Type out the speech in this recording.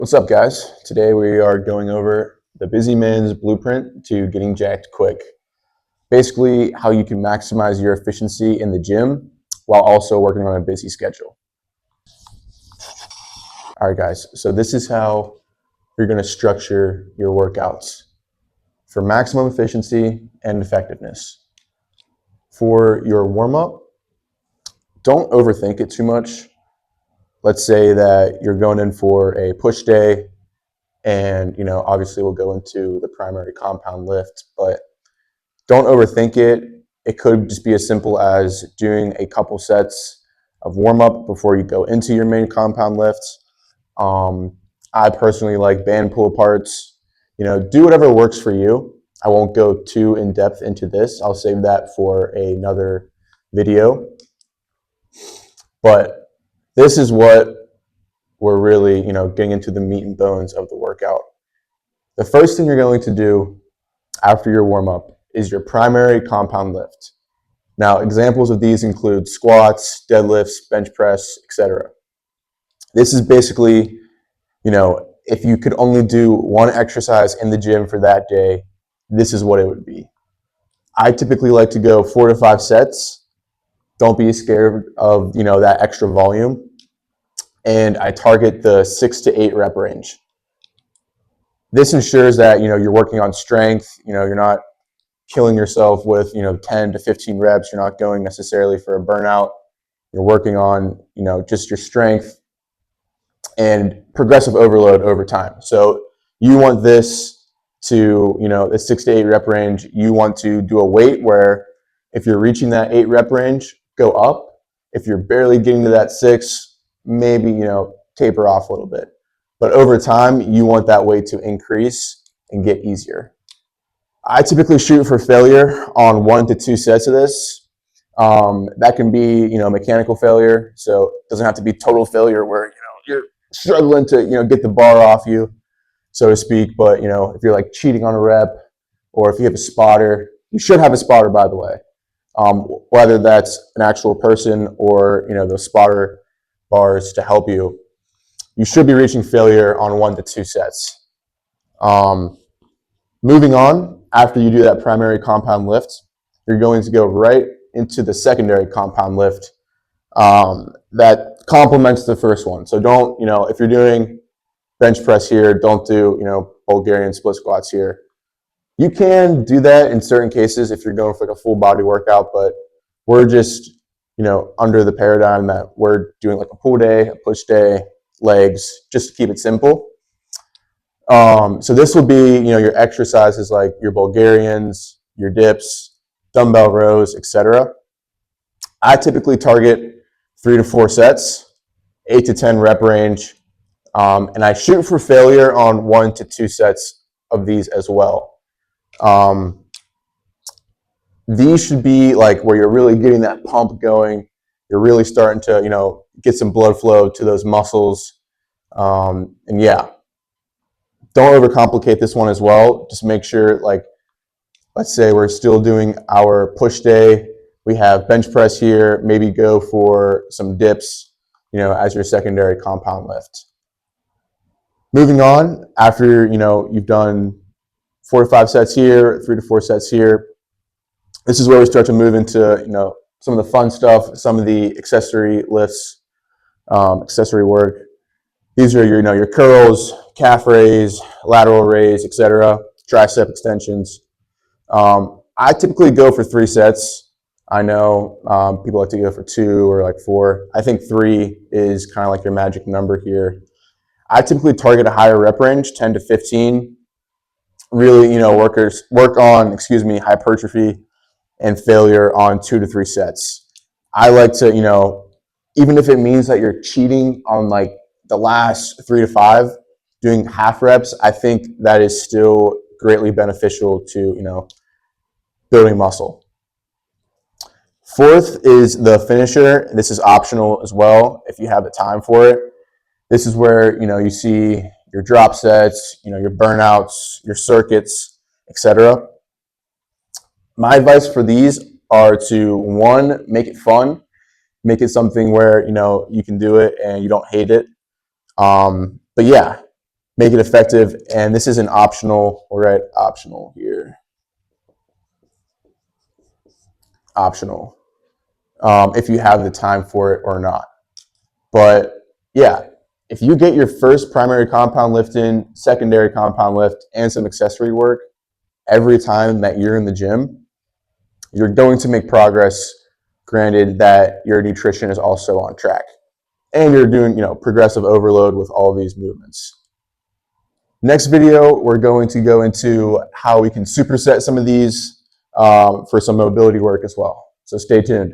What's up, guys? Today we are going over the busy man's blueprint to getting jacked quick. Basically, how you can maximize your efficiency in the gym while also working on a busy schedule. All right, guys, so this is how you're going to structure your workouts for maximum efficiency and effectiveness. For your warm-up, don't overthink it too much. Let's say that you're going in for a push day, and obviously we'll go into the primary compound lift, but don't overthink it. It could just be as simple as doing a couple sets of warm-up before you go into your main compound lifts. I personally like band pull aparts. Do whatever works for you. I won't go too in depth into this. I'll save that for another video. But this is what we're really, getting into the meat and bones of the workout. The first thing you're going to do after your warm-up is your primary compound lift. Now, examples of these include squats, deadlifts, bench press, etc. This is basically, if you could only do one exercise in the gym for that day, this is what it would be. I typically like to go 4 to 5 sets. Don't be scared of, that extra volume. And I target the 6 to 8 rep range. This ensures that, you're working on strength, you're not killing yourself with 10 to 15 reps. You're not going necessarily for a burnout. You're working on just your strength and progressive overload over time. So you want this to the 6 to 8 rep range. You want to do a weight where if you're reaching that 8 rep range, go up. If you're barely getting to that 6, maybe taper off a little bit. But over time, you want that weight to increase and get easier. I typically shoot for failure on 1 to 2 sets of this. That can be, mechanical failure. So it doesn't have to be total failure where, you're struggling to, get the bar off you, so to speak. But, if you're like cheating on a rep, or if you have a spotter, you should have a spotter, by the way. Whether that's an actual person or, those spotter bars to help you, you should be reaching failure on 1 to 2 sets. Moving on, after you do that primary compound lift, you're going to go right into the secondary compound lift that complements the first one. So don't, if you're doing bench press here, don't do, Bulgarian split squats here. You can do that in certain cases if you're going for like a full body workout, but we're just, under the paradigm that we're doing like a pull day, a push day, legs, just to keep it simple. So this will be, your exercises like your Bulgarians, your dips, dumbbell rows, etc. I typically target 3 to 4 sets, 8 to 10 rep range, and I shoot for failure on 1 to 2 sets of these as well. These should be like where you're really getting that pump going. You're really starting to, get some blood flow to those muscles. And yeah, don't overcomplicate this one as well. Just make sure, like, let's say we're still doing our push day. We have bench press here. Maybe go for some dips, as your secondary compound lift. Moving on, after, you've done 4 to 5 sets here, 3 to 4 sets here, this is where we start to move into, some of the fun stuff, some of the accessory lifts, accessory work. These are your curls, calf raise, lateral raise, etc., tricep extensions. I typically go for 3 sets. I know people like to go for 2 or like 4. I think 3 is kind of like your magic number here. I typically target a higher rep range, 10 to 15. Really, work on, hypertrophy and failure on 2 to 3 sets. I like to, even if it means that you're cheating on like the last 3 to 5, doing half reps, I think that is still greatly beneficial to, building muscle. Fourth is the finisher. This is optional as well if you have the time for it. This is where, you see your drop sets, your burnouts, your circuits, etc. My advice for these are to, 1, make it fun. Make it something where, you can do it and you don't hate it. But yeah, make it effective. And this is an optional, we'll write optional here. Optional, if you have the time for it or not. But yeah, if you get your first primary compound lift in, secondary compound lift, and some accessory work every time that you're in the gym, you're going to make progress, granted that your nutrition is also on track. And you're doing, progressive overload with all these movements. Next video, we're going to go into how we can superset some of these for some mobility work as well. So stay tuned.